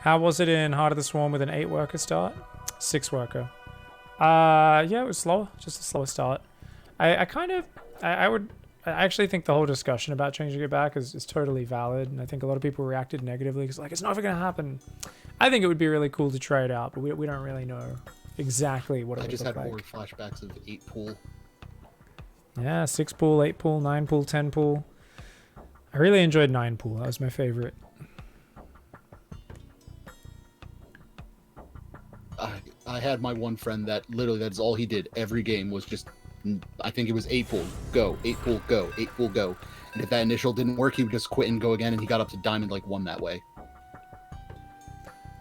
How was it in Heart of the Swarm with an 8-worker start? 6-worker. Yeah, it was slower. Just a slower start. I actually think the whole discussion about changing it back is totally valid, and I think a lot of people reacted negatively because like it's never gonna happen. I think it would be really cool to try it out, but we don't really know exactly what it would look like. I just had more flashbacks of 8 pool. Yeah, 6 pool, 8 pool, 9 pool, 10 pool. I really enjoyed 9 pool. That was my favorite. I had my one friend that literally that's all he did every game was just, I think it was 8 pool, go, 8 pool, go, 8 pool, go. And if that initial didn't work, he would just quit and go again, and he got up to Diamond like 1 that way.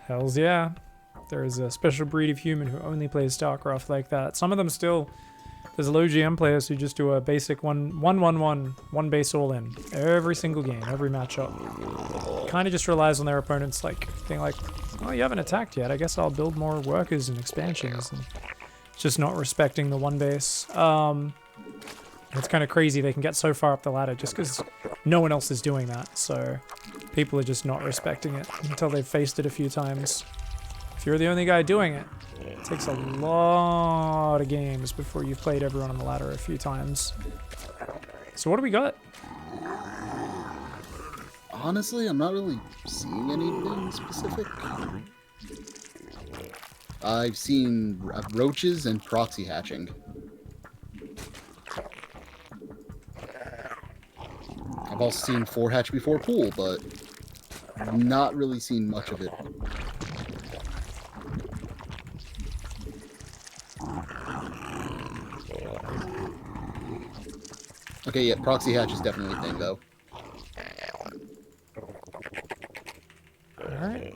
Hells yeah. There is a special breed of human who only plays StarCraft like that. Some of them still... There's low GM players who just do a basic 1-1-1 base all in. Every single game, every matchup. Kind of just relies on their opponents like being like, oh, you haven't attacked yet. I guess I'll build more workers and expansions. And just not respecting the one base. It's kind of crazy they can get so far up the ladder just because no one else is doing that. So people are just not respecting it until they've faced it a few times. If you're the only guy doing it, it takes a lot of games before you've played everyone on the ladder a few times. So what do we got? Honestly, I'm not really seeing anything specific. I've seen roaches and proxy hatching. I've also seen 4 hatch before pool, but not really seen much of it. Okay, yeah, proxy hatch is definitely a thing, though. Alright.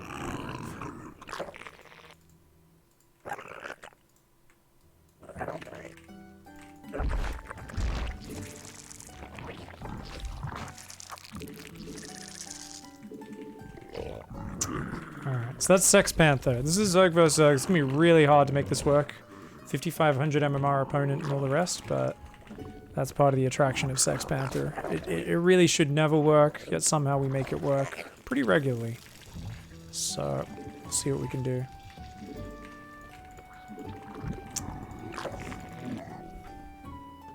Alright, so that's Sex Panther. This is Zerg vs. Zerg. It's gonna be really hard to make this work. 5500 MMR opponent and all the rest, but that's part of the attraction of Sex Panther. It really should never work, yet somehow we make it work pretty regularly. So, let's see what we can do.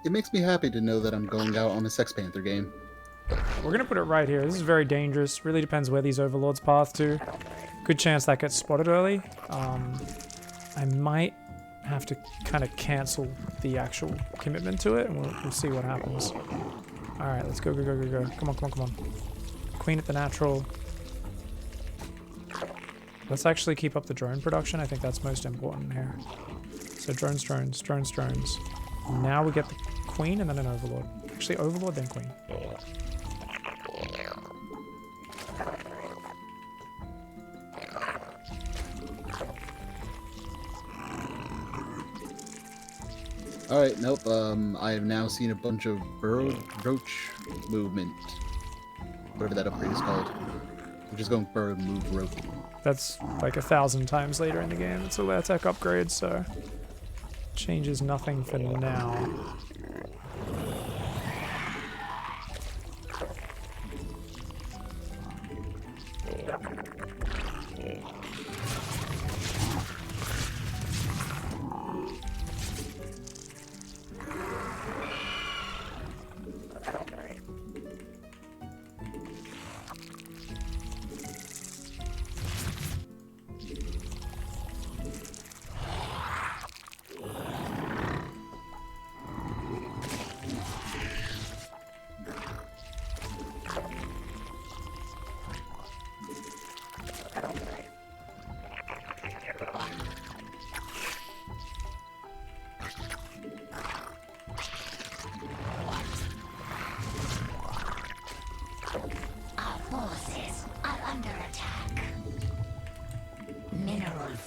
It makes me happy to know that I'm going out on a Sex Panther game. We're gonna put it right here. This is very dangerous. Really depends where these overlords path to. Good chance that gets spotted early. I might have to kind of cancel the actual commitment to it, and we'll see what happens. Alright, let's go, go, go, go, go. Come on, come on, come on. Queen at the natural. Let's actually keep up the drone production. I think that's most important here. So drones, drones, drones, drones. Now we get the queen and then an overlord. Actually, overlord, then queen. Alright, nope, I have now seen a bunch of roach movement. Whatever that upgrade is called. I'm just going burrow, move, roach. That's like 1,000 times later in the game. It's a layer tech upgrade, so changes nothing for now.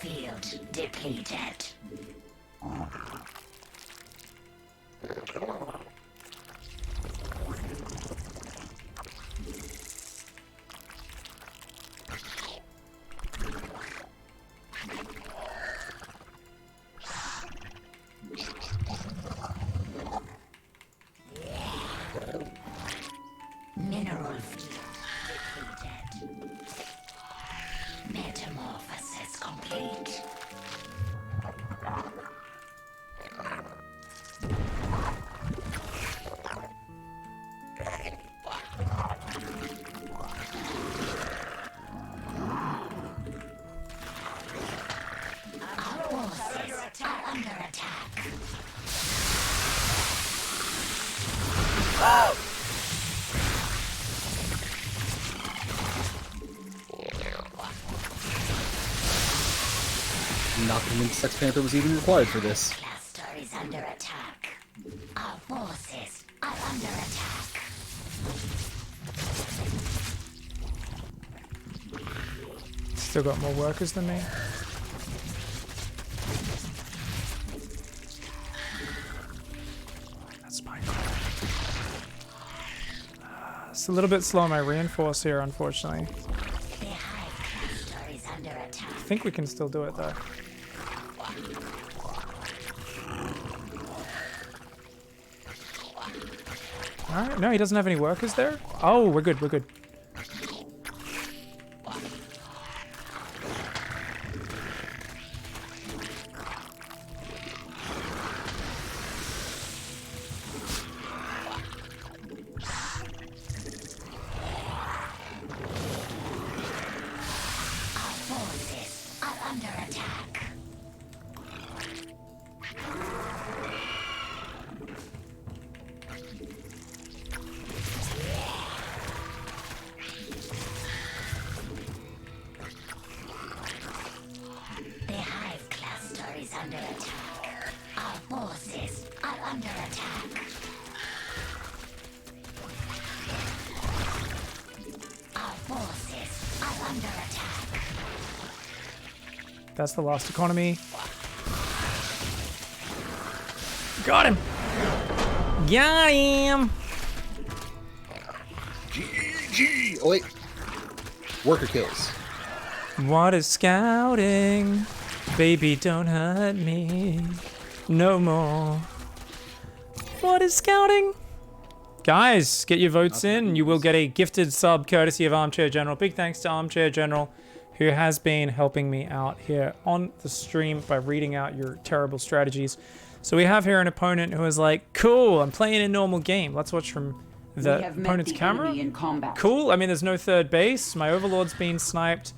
Field depleted. Mineral field depleted. Metamorph. Upgrades complete. Our forces are under attack. Not convinced Sex Panther was even required for this. Cluster is under attack. Our forces are under attack. Still got more workers than me. That's my It's a little bit slow on my reinforce here, unfortunately. The hive cluster is under attack. I think we can still do it though. Alright, no, he doesn't have any workers there? Oh, we're good, we're good. Our forces are under attack. The hive cluster is under attack. Our forces are under attack. Our forces are under attack. That's the last economy. Got him! Got him! GG! Oh wait. Worker kills. What is scouting? Baby, don't hurt me no more. What is scouting? Guys, get your votes in. You will get a gifted sub courtesy of Armchair General. Big thanks to Armchair General, who has been helping me out here on the stream by reading out your terrible strategies. So we have here an opponent who is like, cool, I'm playing a normal game. Let's watch from the opponent's camera. In combat. Cool, I mean, there's no third base. My overlord's been sniped.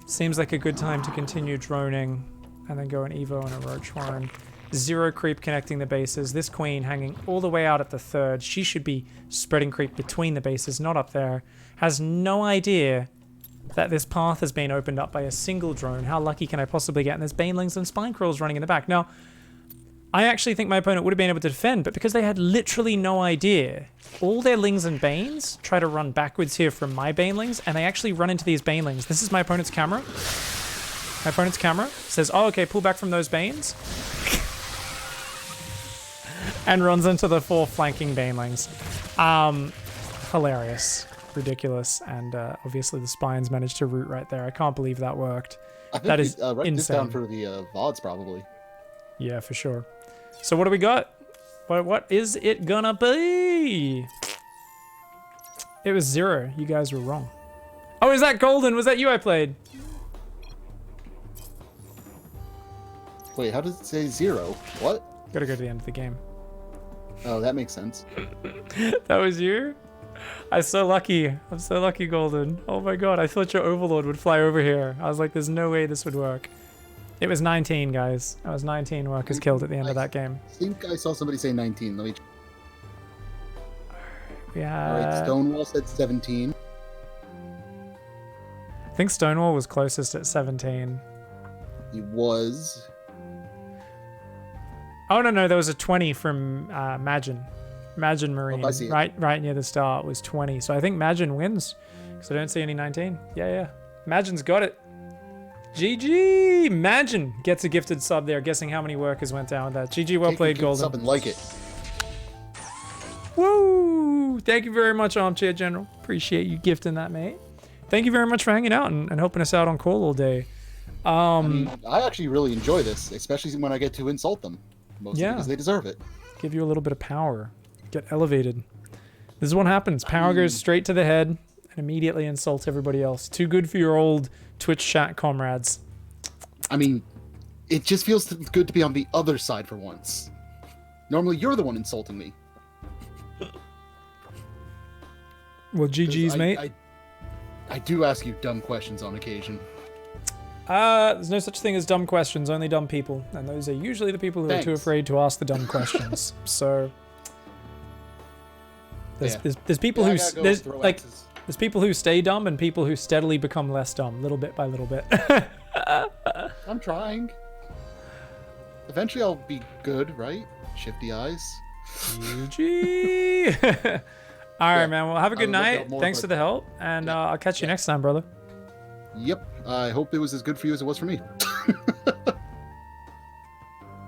Seems like a good time to continue droning and then go an Evo and a Roach Warren. Zero creep connecting the bases. This queen hanging all the way out at the third. She should be spreading creep between the bases, not up there. Has no idea that this path has been opened up by a single drone. How lucky can I possibly get? And there's banelings and spine crawls running in the back. Now, I actually think my opponent would have been able to defend, but because they had literally no idea, all their lings and banes try to run backwards here from my banelings, and they actually run into these banelings. This is my opponent's camera. My opponent's camera says, oh, okay, pull back from those banes. And runs into the 4 flanking banelings. Hilarious. Ridiculous. And obviously the spines managed to root right there. I can't believe that worked. I think That is write this down insane. for the VODs probably. Yeah, for sure. So what do we got? What is it gonna be? It was 0. You guys were wrong. Oh, is that Golden? Was that you I played? Wait, how does it say 0? What? Gotta go to the end of the game. Oh, that makes sense. That was you? I'm so lucky. I'm so lucky, Golden. Oh my god, I thought your overlord would fly over here. I was like, there's no way this would work. It was 19, guys. That was 19 workers killed at the end of that game. I think I saw somebody say 19. Let me. Yeah. Alright, Stonewall said 17. I think Stonewall was closest at 17. He was. Oh no, there was a 20 from Magin. Magin Marine, I see it. right near the start was 20. So I think Magin wins because I don't see any 19. Yeah. Magin's got it. GG! Magin gets a gifted sub there. Guessing how many workers went down with that. GG, well Take played, a good Golden. Sub and like it. Woo! Thank you very much, Armchair General. Appreciate you gifting that, mate. Thank you very much for hanging out and helping us out on call all day. I mean, I actually really enjoy this, especially when I get to insult them. Mostly Yeah. because they deserve it. Give you a little bit of power. Get elevated. This is what happens. Power goes straight to the head and immediately insults everybody else. Too good for your old Twitch chat comrades. I mean, it just feels good to be on the other side for once. Normally, you're the one insulting me. Well, GG's, mate. I do ask you dumb questions on occasion. There's no such thing as dumb questions, only dumb people. And those are usually the people who are too afraid to ask the dumb questions. So there's people who there's people who stay dumb and people who steadily become less dumb, little bit by little bit. I'm trying. Eventually I'll be good, right? Shifty eyes. GG. All right, man. Well, have a good night. Thanks for the help, and I'll catch you next time, brother. Yep. I hope it was as good for you as it was for me.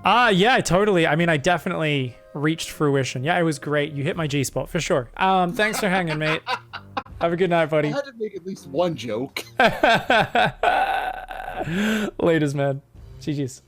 Yeah, totally. I mean, I definitely reached fruition. Yeah, it was great. You hit my G-spot for sure. Thanks for hanging, mate. Have a good night, buddy. I had to make at least one joke. Laters, man. GG's.